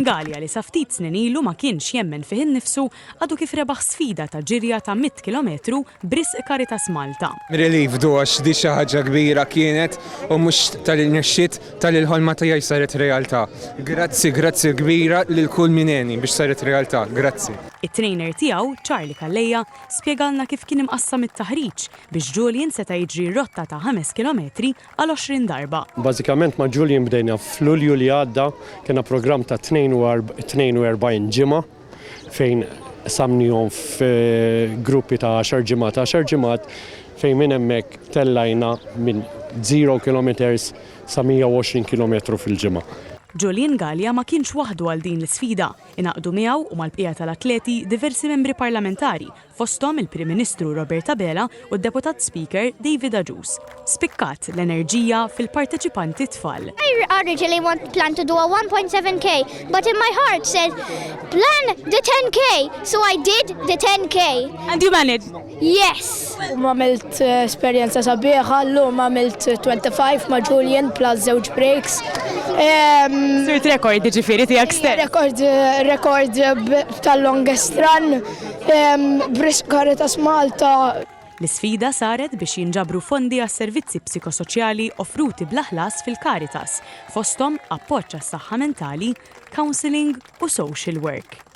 Galea li sa ftit snin ilu ma kienx jemmen fih innifsu għadu kif rebaħ sfida ta' ġirja ta' 100 kilometru biex Caritas Malta. Relief għax di xi ħaġa kbira kienet u mhux tal-nexxiet tal-ħolma tiegħi saret realtà. Grazzi kbira lil kull mineni biex saret realtà. Grazzi. It-trainer tiegħu, Qali Galea, spjegalna kif kien imqassam it-taħriġ biex Julian seta' jiġri rotta ta' 5 kilometri għal 20 darba. Bażikament ma' Julian bdejna f'Lulju li għadda kena programm ta' 42 ġimgħa fejn samnihom f'gruppi ta' 10 ġimgħat fejn minn hemmhekk tellajna minn 0 kilometers sa 120 kilometru fil-ġimgħa. Julian Galea ma kienx waħdu għal din l-sfida. Inaqdu miegħu u mal-bqija tal-atleti diversi membri parlamentari, fosthom il-Prim Ministru Roberta Bela u d-Deputat Speaker David Ajus. Spikkat l-enerġija fil-parteċipanti tfal. I originally planned to do a 1.7K, but in my heart said, plan the 10K, so I did the 10K. And you managed? Yes. Għamilt esperjenza sabiħa, llum għamilt 25 ma' Julian plus żewġ breaks. Sirt rekord ġifieri tiegħek stess. Rekord tal-longest run biex Caritas Malta. L-isfida saret biex jinġabru fondi għas servizzi psikosoċjali offruti bl-aħlas fil-Caritas, fosthom appoġġ għas-saħħa mentali, counseling u social work.